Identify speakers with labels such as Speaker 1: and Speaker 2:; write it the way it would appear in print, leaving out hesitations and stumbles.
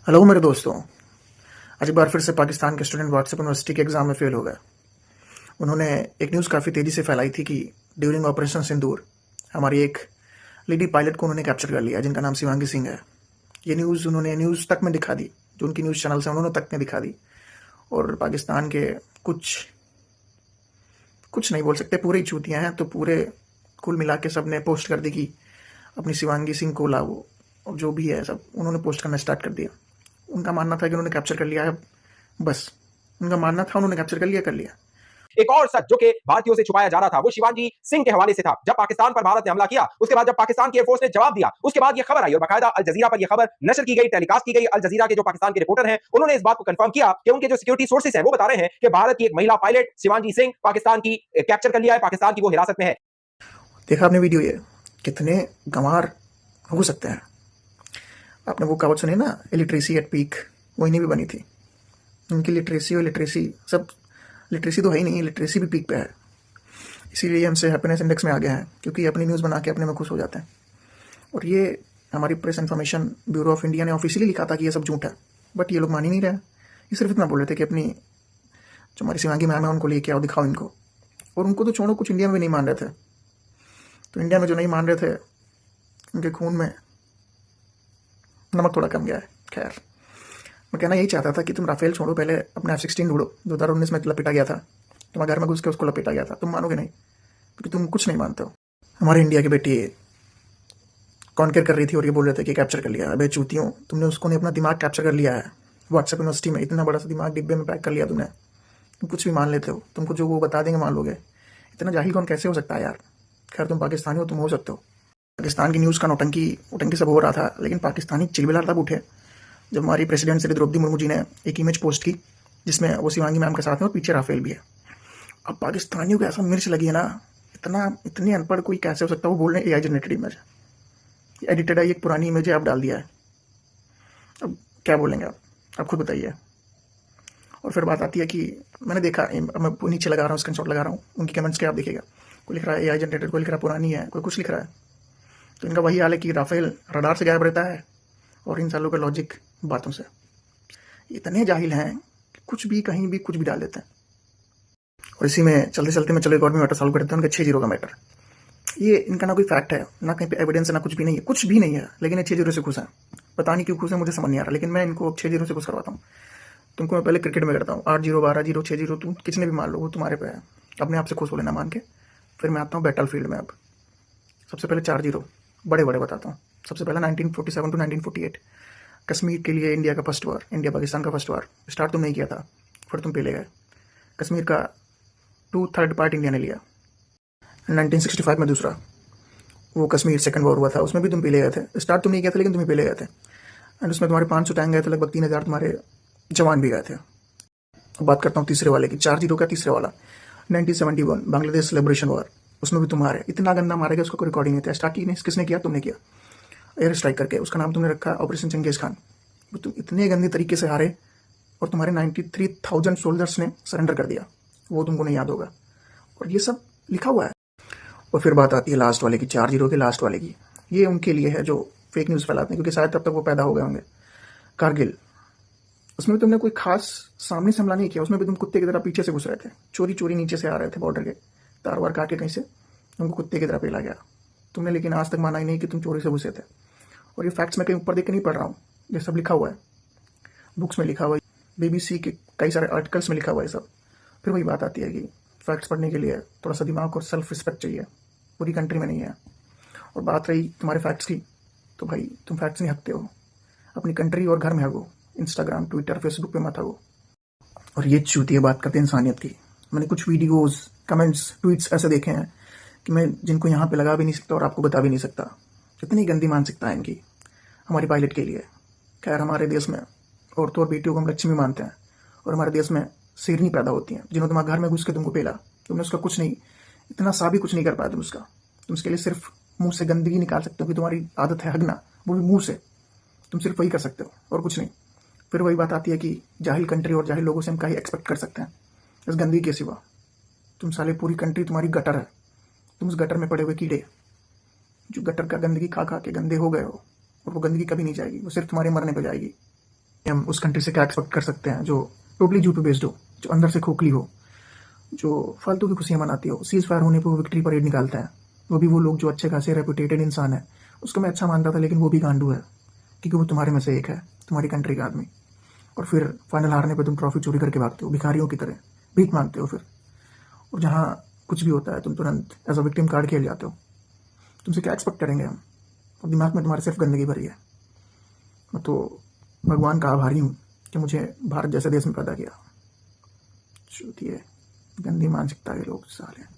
Speaker 1: Hello मेरे दोस्तों। आज एक बार फिर से पाकिस्तान के स्टूडेंट व्हाट्सएप यूनिवर्सिटी के एग्ज़ाम में फेल हो गए। उन्होंने एक न्यूज़ काफ़ी तेज़ी से फैलाई थी कि ड्यूरिंग ऑपरेशन सिंदूर हमारी एक लेडी पायलट को उन्होंने कैप्चर कर लिया जिनका नाम शिवांगी सिंह है। ये न्यूज़ उन्होंने न्यूज़ तक में दिखा दी, जो उनकी न्यूज़ चैनल्स हैं उन्होंने तक में दिखा दी। और पाकिस्तान के कुछ कुछ नहीं बोल सकते, पूरे ही चूतियाँ हैं, तो पूरे कुल मिला के सब ने पोस्ट कर दी कि अपनी शिवांगी सिंह को लाओ, और जो भी है सब उन्होंने पोस्ट करना स्टार्ट कर दिया। उनका मानना था कि उन्होंने कैप्चर कर लिया है, बस उनका मानना था उन्होंने कैप्चर कर लिया कर लिया।
Speaker 2: एक और सच जो कि भारतीयों से छुपाया जा रहा था वो शिवांगी सिंह के हवाले से था। जब पाकिस्तान पर भारत ने हमला किया, उसके बाद जब पाकिस्तान की एयरफोर्स ने जवाब दिया, उसके बाद ये खबर आई और बाकायदा अल जजीरा पर ये खबर नशर की गई, टेलीकास्ट की गई। अल जजीरा के जो पाकिस्तान के रिपोर्टर हैं उन्होंने इस बात को कंफर्म किया कि उनके जो सिक्योरिटी सोर्सेस हैं वो बता रहे हैं कि भारत की एक महिला पायलट शिवांगी सिंह पाकिस्तान की कैप्चर कर लिया है, पाकिस्तान की वो हिरासत में है।
Speaker 1: देखा आपने वीडियो, ये कितने गंवार हो सकते हैं। आपने वो कहावत सुनी ना, लिटरेसी एट पीक, वही नहीं भी बनी थी। उनकी लिटरेसी और लिटरेसी सब, लिटरेसी तो है ही नहीं, लिटरेसी भी पीक पे है। इसीलिए हमसे हैप्पीनेस इंडेक्स में आ गए हैं, क्योंकि अपनी न्यूज़ बना के अपने में खुश हो जाते हैं। और ये हमारी press information bureau of India ने ऑफिशियली लिखा था कि ये सब झूठ है, बट ये लोग मान ही नहीं रहे। ये सिर्फ इतना बोल रहे थे कि अपनी जो हमारी शिवांगी मैम है उनको लेके आओ, दिखाओ इनको। और उनको तो छोड़ो, कुछ इंडिया में भी नहीं मान रहे थे। तो इंडिया में जो नहीं मान रहे थे उनके खून में नमक थोड़ा कम गया है। खैर, मैं कहना यही चाहता था कि तुम राफेल छोड़ो, पहले अपना F-16 ढूंढो, 2019 में लपेटा गया था, तुम्हारे घर में घुस के उसको लपेटा गया था। तुम मानोगे नहीं, क्योंकि तुम कुछ नहीं मानते हो। हमारे इंडिया की बेटी कॉन्कर कर रही थी और ये बोल रहे थे कि कैप्चर कर लिया। अबे चूतियों, तुमने उसको नहीं अपना दिमाग कैप्चर कर लिया है। व्हाट्सएप यूनिवर्सिटी में इतना बड़ा सा दिमाग डिब्बे में पैक कर लिया तुमने। तुम कुछ भी मान लेते हो, तुमको जो वो बता देंगे मान लोगे। इतना जाहिल कौन कैसे हो सकता है यार। खैर, तुम पाकिस्तानी हो, तुम हो सकते हो। पाकिस्तान की न्यूज़ का नौटंकी सब हो रहा था, लेकिन पाकिस्तानी चिलबिलार तब उठे जब हमारी प्रेसिडेंट श्री द्रौपदी मुर्मू जी ने एक इमेज पोस्ट की जिसमें वो शिवांगी मैम के साथ हैं और पीछे राफेल भी है। अब पाकिस्तानियों को ऐसा मिर्च लगी है ना, इतनी अनपढ़ कोई कैसे हो सकता है। वो बोल रहे हैं AI जनरेटेड इमेज है, एडिटेड है, एक पुरानी इमेज है, आप डाल दिया है। अब क्या बोलेंगे आप खुद बताइए। और फिर बात आती है कि मैंने देखा, मैं नीचे लगा रहा हूँ, स्क्रीनशॉट लगा रहा हूँ, उनकी कमेंट्स के आप देखिएगा। कोई लिख रहा है AI जनरेटेड, कोई लिख रहा है पुरानी है, कोई कुछ लिख रहा है। तो इनका वही हाल है कि राफेल रडार से गायब रहता है और इन सालों का लॉजिक बातों से। इतने जाहिल हैं कि कुछ भी कहीं भी कुछ भी डाल देते हैं। और इसी में चलते चलते मैं चलो एक और भी मैटर सॉल्व कर देता हूँ, उनका 6-0 का मैटर। ये इनका ना कोई फैक्ट है, ना कहीं पे एविडेंस है, ना कुछ भी नहीं है, कुछ भी नहीं है, लेकिन ये 6-0 से खुश है। पता नहीं क्यों खुश है, मुझे समझ नहीं आ रहा, लेकिन मैं इनको 6-0 से खुश करवाता हूँ। तुमको मैं पहले क्रिकेट में करता हूँ 8-0, 12-0, 6-0, तुम किसने भी मान लो, वो तुम्हारे पे है। अपने आप से खुश हो लेना मान के। फिर मैं आता हूँ बैटल फील्ड में। अब सबसे पहले 4-0 बड़े बड़े बताता हूँ। सबसे पहले 1947 टू 1948 कश्मीर के लिए इंडिया का फर्स्ट वार, इंडिया पाकिस्तान का फर्स्ट वार स्टार्ट तुम नहीं किया था, फिर तुम पहले गए। कश्मीर का 2/3 पार्ट इंडिया ने लिया। 1965 में दूसरा वो कश्मीर सेकंड वॉर हुआ था, उसमें भी तुम पहले गए थे। स्टार्ट तुम नहीं किया था, लेकिन तुम ही पहले गए थे। एंड उसमें तुम्हारे 500 टैंक गए थे, लगभग 3000 तुम्हारे जवान भी गए थे। अब बात करता हूँ तीसरे वाले की, 4-0 का तीसरे वाला 1971 बांग्लादेश लिबरेशन वॉर, उसमें भी तुम्हारे इतना गंदा मारे गया, उसका कोई रिकॉर्डिंग नहीं था। स्टार्ट किसने किया? तुमने किया, एयर स्ट्राइक करके। उसका नाम तुमने रखा ऑपरेशन चंगेज खान। तुम इतने गंदे तरीके से हारे और तुम्हारे 93,000 सोल्जर्स ने सरेंडर कर दिया, वो तुमको नहीं याद होगा। और ये सब लिखा हुआ है। और फिर बात आती है लास्ट वाले की, 4-0 के लास्ट वाले की। ये उनके लिए है जो फेक न्यूज़ फैलाते हैं, क्योंकि शायद तब तक वो पैदा हो गए होंगे। कारगिल, उसमें भी तुमने कोई खास सामने से हमला नहीं किया, उसमें भी तुम कुत्ते की तरह पीछे से घुस रहे थे, चोरी चोरी नीचे से आ रहे थे, बॉर्डर के तार वार काट के कहीं से तुमको कुत्ते की तरह पेला गया। तुमने लेकिन आज तक माना ही नहीं कि तुम चोरी से घुसे थे। और ये फैक्ट्स मैं कहीं ऊपर देख के नहीं पढ़ रहा हूँ, ये सब लिखा हुआ है, बुक्स में लिखा हुआ है, BBC के कई सारे आर्टिकल्स में लिखा हुआ है सब। फिर वही बात आती है कि फैक्ट्स पढ़ने के लिए थोड़ा सा दिमाग और सेल्फ रिस्पेक्ट चाहिए, पूरी कंट्री में नहीं है। और बात रही तुम्हारे फैक्ट्स की, तो भाई तुम फैक्ट्स नहीं हकते हो, अपनी कंट्री और घर में हगो, इंस्टाग्राम, ट्विटर, फेसबुक पे मत हगो। और ये चूतिया बात करते हैं इंसानियत की। मैंने कुछ वीडियोस, कमेंट्स, ट्वीट्स ऐसे देखे हैं कि मैं जिनको यहाँ पे लगा भी नहीं सकता और आपको बता भी नहीं सकता। कितनी गंदी मानसिकता है इनकी हमारी पायलट के लिए। खैर, हमारे देश में औरतों और बेटियों को हम लक्ष्मी मानते हैं, और हमारे देश में शेरनी पैदा होती हैं जिन्होंने तुम्हारे घर में घुस के तुमको पेला, तुमने उसका कुछ नहीं, इतना सा भी कुछ नहीं कर पाया तुम उसका। तुम उसके लिए सिर्फ मुंह से गंदगी निकाल सकते हो कि तुम्हारी आदत है हगना, वो भी मुंह से। तुम सिर्फ वही कर सकते हो और कुछ नहीं। फिर वही बात आती है कि जाहिल कंट्री और जाहिल लोगों से हम क्या ही एक्सपेक्ट कर सकते हैं इस गंदगी के सिवा। तुम साले, पूरी कंट्री तुम्हारी गटर है, तुम उस गटर में पड़े हुए कीड़े जो गटर का गंदगी खा खा के गंदे हो गए हो। और वो गंदगी कभी नहीं जाएगी, वो सिर्फ तुम्हारे मरने पर जाएगी। हम उस कंट्री से क्या एक्सपेक्ट कर सकते हैं जो टोटली झूठ पे बेस्ड हो, जो अंदर से खोखली हो, जो फालतू की खुशियां मनाती हो। सीज फायर होने पर वो विक्ट्री परेड निकालता है, वो भी वो लोग जो अच्छे खासे रेपुटेटेड इंसान है। उसको मैं अच्छा मानता था, लेकिन वो भी गांडू है, क्योंकि वो तुम्हारे में से एक है, तुम्हारी कंट्री का आदमी। और फिर फाइनल हारने पर तुम ट्रॉफी चोरी करके भागते हो, भिखारियों की तरह भीख मांगते हो फिर। और जहाँ कुछ भी होता है तुम तुरंत एज अ विक्टिम कार्ड खेल जाते हो। तुमसे क्या एक्सपेक्ट करेंगे हम? और दिमाग में तुम्हारे सिर्फ गंदगी भरी है। मैं तो भगवान का आभारी हूँ कि मुझे भारत जैसे देश में पैदा किया। चूतिए, गंदी मानसिकता के लोग साले।